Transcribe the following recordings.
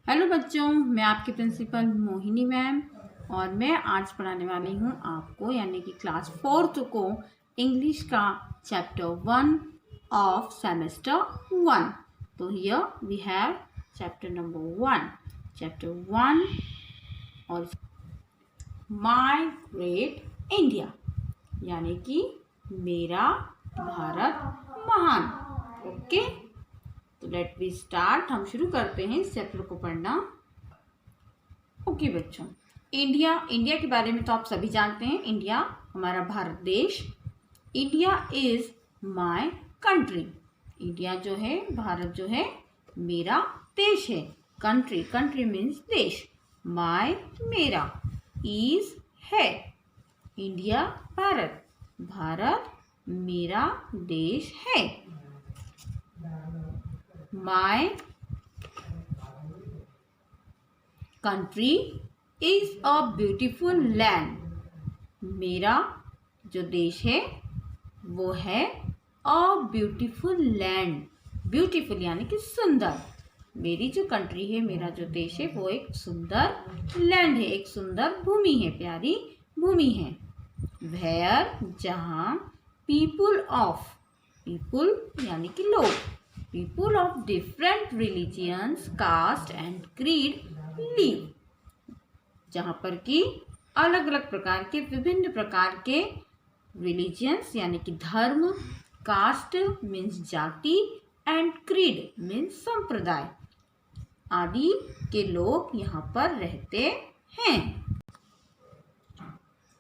Hello बच्चों, मैं आपकी प्रिंसिपल मोहिनी मैम और मैं आज पढ़ाने वाली हूँ आपको यानी कि क्लास 4th को इंग्लिश का चैप्टर 1 ऑफ सेमेस्टर 1। तो here we have chapter number 1। Chapter 1 और माय ग्रेट इंडिया यानी कि मेरा भारत महान। ओके, तो लेट वी स्टार्ट। हम शुरू करते हैं इस चैप्टर को पढ़ना। ओके बच्चों, इंडिया के बारे में तो आप सभी जानते हैं। इंडिया हमारा भारत देश। India is my country. India जो है, भारत जो है, मेरा देश है। कंट्री मीन्स देश। माय मेरा, इज है। इंडिया भारत मेरा देश है। My country is a beautiful land. मेरा जो देश है वो है अ ब्यूटीफुल लैंड। ब्यूटीफुल यानी कि सुंदर। मेरी जो कंट्री है, मेरा जो देश है, वो एक सुंदर लैंड है, एक सुंदर भूमि है, प्यारी भूमि है। वेयर जहाँ पीपुल यानी कि लोग, people of different religions, caste and creed live. जहाँ पर कि अलग अलग प्रकार के, विभिन्न प्रकार के रिलीजियंस यानी कि धर्म, कास्ट मीन्स जाति एंड क्रीड मीन्स संप्रदाय आदि के लोग यहाँ पर रहते हैं।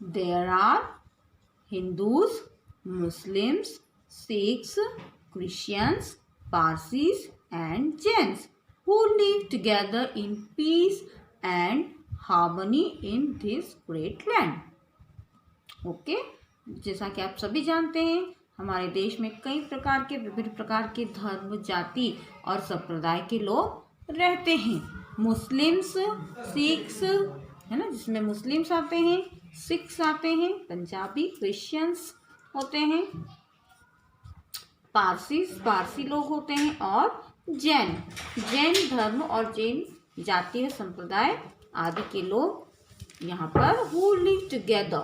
There are Hindus, Muslims, Sikhs, Christians, Parsis and Jains who live together in peace and harmony in this great land. Okay, जैसा कि आप सभी जानते हैं, हमारे देश में कई प्रकार के, विभिन्न प्रकार के धर्म, जाति और संप्रदाय के लोग रहते हैं। मुस्लिम्स, सिख्स है ना, जिसमें मुस्लिम्स आते हैं, सिख्स आते हैं, पंजाबी क्रिश्चियंस होते हैं, पारसी लोग होते हैं, और जैन धर्म और जैन जातीय संप्रदाय आदि के लोग यहाँ पर who live together,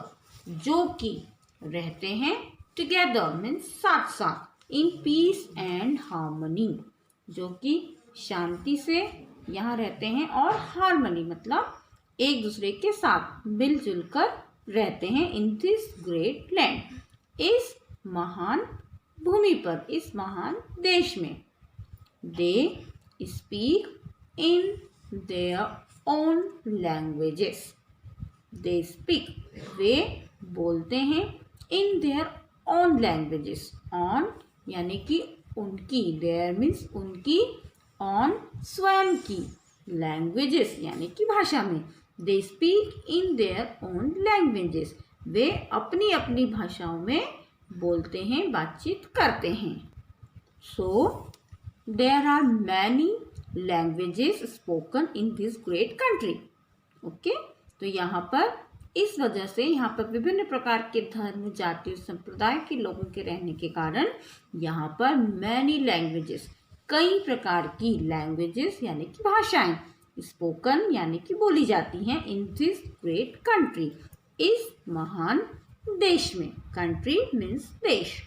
जो कि रहते हैं, together मीन्स साथ साथ, in peace and harmony, जो कि शांति से यहाँ रहते हैं, और हार्मनी मतलब एक दूसरे के साथ मिलजुल कर रहते हैं। in this great land, इस महान भूमि पर, इस महान देश में। They speak in their own languages. They speak, वे बोलते हैं, in their own languages. On यानी कि उनकी, their means उनकी, on स्वयं की, languages यानी कि भाषा में। They speak in their own languages. वे अपनी अपनी भाषाओं में बोलते हैं, बातचीत करते हैं। So there are many languages spoken in this great country. Okay, तो यहाँ पर इस वजह से यहाँ पर विभिन्न प्रकार के धर्म, जाति और संप्रदाय के लोगों के रहने के कारण यहाँ पर many languages, कई प्रकार की languages यानी कि भाषाएं, spoken यानी कि बोली जाती हैं, in this great country, इस महान देश में। country means देश।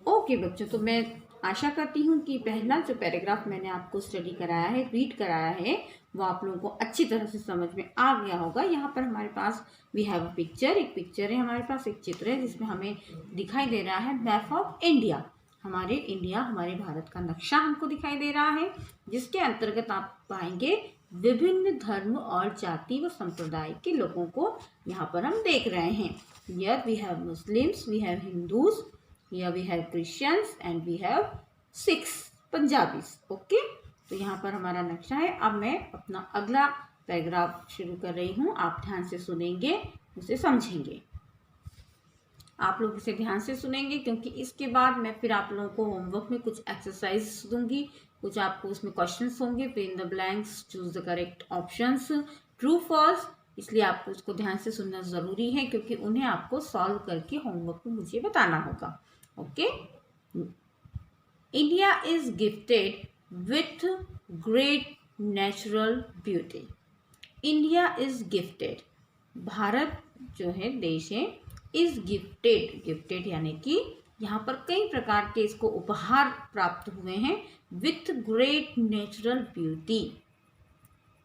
ओके बच्चों, तो मैं आशा करती हूँ कि पहला जो पैराग्राफ मैंने आपको स्टडी कराया है, रीड कराया है, वो आप लोगों को अच्छी तरह से समझ में आ गया होगा। यहाँ पर हमारे पास वी हैव अ पिक्चर, एक पिक्चर है हमारे पास, एक चित्र है जिसमें हमें दिखाई दे रहा है मैप ऑफ इंडिया। हमारे भारत का नक्शा हमको दिखाई दे रहा है, जिसके अंतर्गत आप पाएंगे विभिन्न धर्म और जाति व संप्रदाय के लोगों को यहाँ पर हम देख रहे हैं। Here we have Muslims, we have Hindus, here we have Christians and we have Sikhs, Punjabis. Okay, तो यहाँ पर हमारा नक्शा है। अब मैं अपना अगला पैराग्राफ शुरू कर रही हूँ। आप ध्यान से सुनेंगे, उसे समझेंगे। आप लोग इसे ध्यान से सुनेंगे क्योंकि इसके बाद मैं फिर आप लोगों को होमवर्क में कुछ एक्सरसाइज दूंगी, कुछ आपको उसमें क्वेश्चंस होंगे। फिर in the blanks choose the correct options, true false. इसलिए आपको उसको ध्यान से सुनना ज़रूरी है क्योंकि उन्हें आपको सॉल्व करके होमवर्क में मुझे बताना होगा। Okay, India is gifted with great natural beauty. India is gifted. Bharat जो है देश है is gifted. गिफ्टेड यानी कि यहाँ पर कई प्रकार के इसको उपहार प्राप्त हुए हैं with great natural beauty.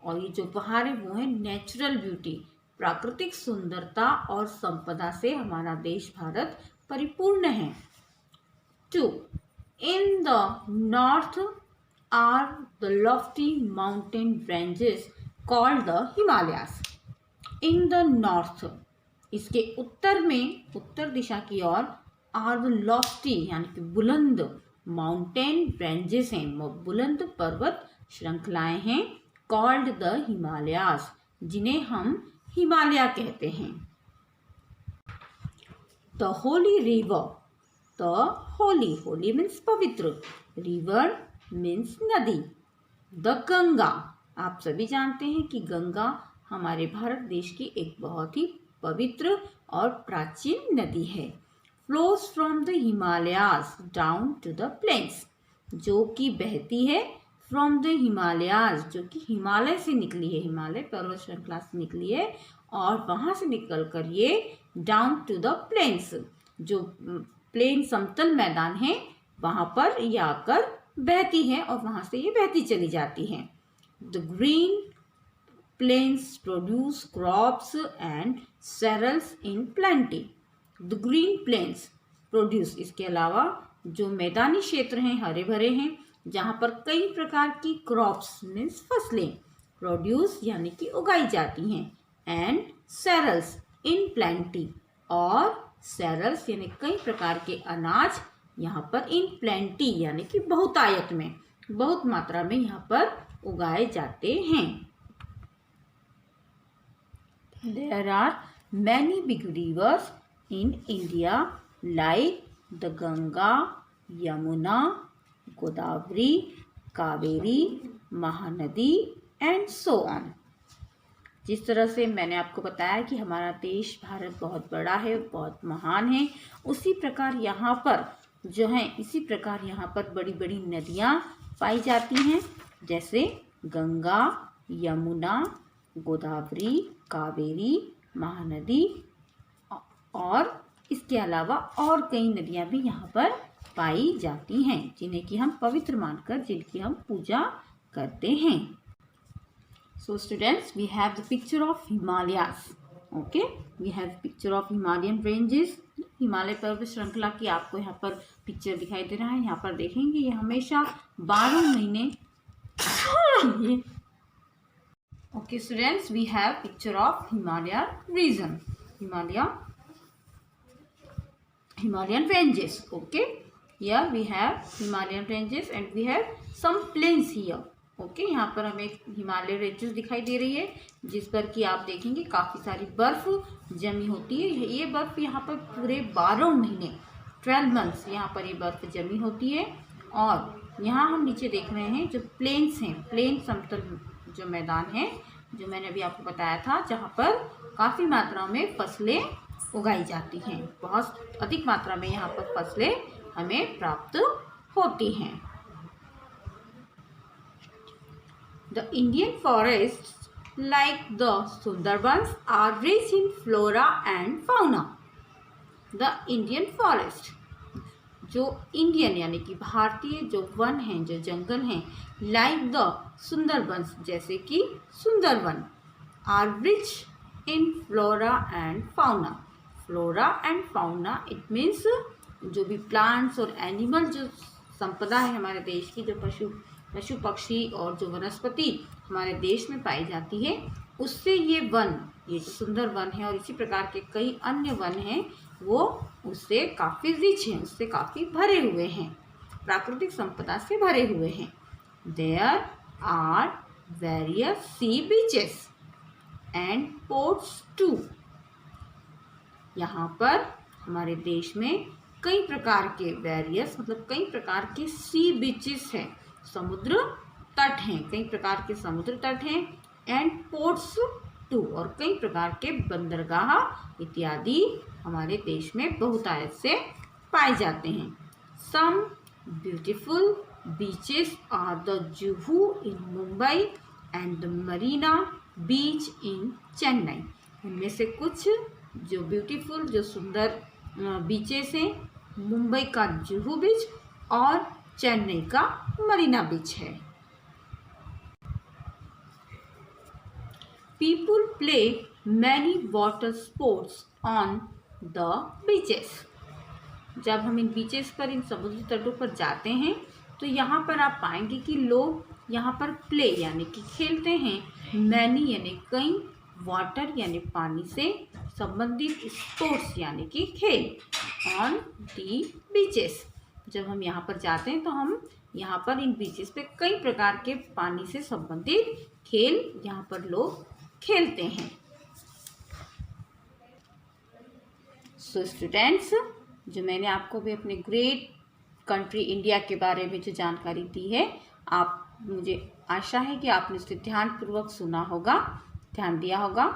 और ये जो उपहार है वो है नेचुरल ब्यूटी, प्राकृतिक सुंदरता और संपदा से हमारा देश भारत परिपूर्ण है. 2. In the north are the lofty mountain ranges called the Himalayas. In the north, इसके उत्तर में, उत्तर दिशा की ओर, are the lofty यानी कि बुलंद माउंटेन रेंजेस हैं, बुलंद पर्वत श्रृंखलाएं हैं, called the Himalayas, जिन्हें हम हिमालय कहते हैं. The holy river, the holy, holy means पवित्र, river means नदी. The गंगा, आप सभी जानते हैं कि गंगा हमारे भारत देश की एक बहुत ही पवित्र और प्राचीन नदी है. Flows from the Himalayas down to the plains, जो कि बहती है फ्रॉम द हिमालयाज, जो कि हिमालय से निकली है, हिमालय पर्वत श्रृंखला से निकली है और वहां से निकल कर ये डाउन टू द प्लेन्स, जो प्लेन समतल मैदान है वहां पर ये आकर बहती है और वहां से ये बहती चली जाती है. The green plains produce crops and cereals in plenty. The green plains produce, इसके अलावा जो मैदानी क्षेत्र हैं हरे भरे हैं जहाँ पर कई प्रकार की क्रॉप्स मीन्स फसलें, प्रोड्यूस यानी कि उगाई जाती हैं, एंड सेरल्स इन प्लेंटी, और सेरल्स यानी कई प्रकार के अनाज यहाँ पर इन प्लेंटी यानी कि बहुतायत में, बहुत मात्रा में यहाँ पर उगाए जाते हैं. There are many big rivers in India like the Ganga, Yamuna, Godavari, Kaveri, Mahanadi and so on. जिस तरह से मैंने आपको बताया कि हमारा देश भारत बहुत बड़ा है, बहुत महान है, उसी प्रकार यहाँ पर जो है, इसी प्रकार यहाँ पर बड़ी बड़ी नदियाँ पाई जाती हैं, जैसे गंगा, यमुना, गोदावरी, कावेरी, महानदी, और इसके अलावा और कई नदियाँ भी यहाँ पर पाई जाती हैं, जिन्हें कि हम पवित्र मानकर जिनकी हम पूजा करते हैं. So students, we have the picture of Himalayas. Okay, we have picture of Himalayan ranges. Himalaya पर्वत श्रृंखला की आपको यहाँ पर पिक्चर दिखाई दे रहा है. यहाँ पर देखेंगे ये हमेशा 12 महीने. Okay students, we have picture of Himalaya region, Himalayan ranges. Okay, here we have Himalayan ranges and we have some plains here. Okay, यहाँ पर हमें हिमालय रेंजेस दिखाई दे रही है जिस पर कि आप देखेंगे काफ़ी सारी बर्फ जमी होती है. ये बर्फ यहाँ पर पूरे 12 महीने 12 मंथ्स यहाँ पर ये बर्फ जमी होती है. और यहाँ हम नीचे देख रहे हैं जो प्लेन्स हैं, प्लेन समतल जो मैदान है, जो मैंने अभी आपको बताया था, जहाँ पर काफ़ी मात्रा में फसलें उगाई जाती हैं. बहुत अधिक मात्रा में यहाँ पर फसलें हमें प्राप्त होती हैं. The Indian forests like the Sundarbans are rich in flora and fauna. The Indian forest, जो इंडियन यानी कि भारतीय जो वन हैं, जो जंगल हैं, like the सुंदरबंस जैसे कि Sundarban, are rich in flora and fauna. Flora and fauna it means जो भी प्लांट्स और एनिमल जो संपदा है हमारे देश की, जो पशु पक्षी और जो वनस्पति हमारे देश में पाई जाती है, उससे ये वन, ये जो सुंदर वन है और इसी प्रकार के कई अन्य वन हैं, वो उससे काफ़ी रिच हैं, उससे काफ़ी भरे हुए हैं, प्राकृतिक संपदा से भरे हुए हैं. There are various sea beaches and ports too. यहाँ पर हमारे देश में कई प्रकार के वेरियस मतलब कई प्रकार के सी बीचेस हैं, समुद्र तट हैं, कई प्रकार के समुद्र तट हैं, एंड पोर्ट्स टू, और कई प्रकार के बंदरगाह इत्यादि हमारे देश में बहुतायत से पाए जाते हैं. Some beautiful beaches are the Juhu in Mumbai and the Marina beach in Chennai. इनमें से कुछ जो ब्यूटीफुल, जो सुंदर बीचेस हैं, मुंबई का जुहू बीच और चेन्नई का मरीना बीच है। People play many water sports on the beaches. जब हम इन बीचेस पर, इन समुद्री तटों पर जाते हैं तो यहाँ पर आप पाएंगे कि लोग यहाँ पर प्ले यानी कि खेलते हैं, मैनी यानी कई, वाटर यानी पानी से संबंधित, स्पोर्ट्स यानी कि खेल, ऑन दी बीचेस। जब हम यहाँ पर जाते हैं तो हम यहाँ पर इन बीचेस पे कई प्रकार के पानी से संबंधित खेल यहाँ पर लोग खेलते हैं। सो स्टूडेंट्स, जो मैंने आपको भी अपने ग्रेट कंट्री इंडिया के बारे में जो जानकारी दी है, मुझे आशा है कि आपने उसे ध्यानपूर्वक सुना होगा, ध्यान दिया होगा।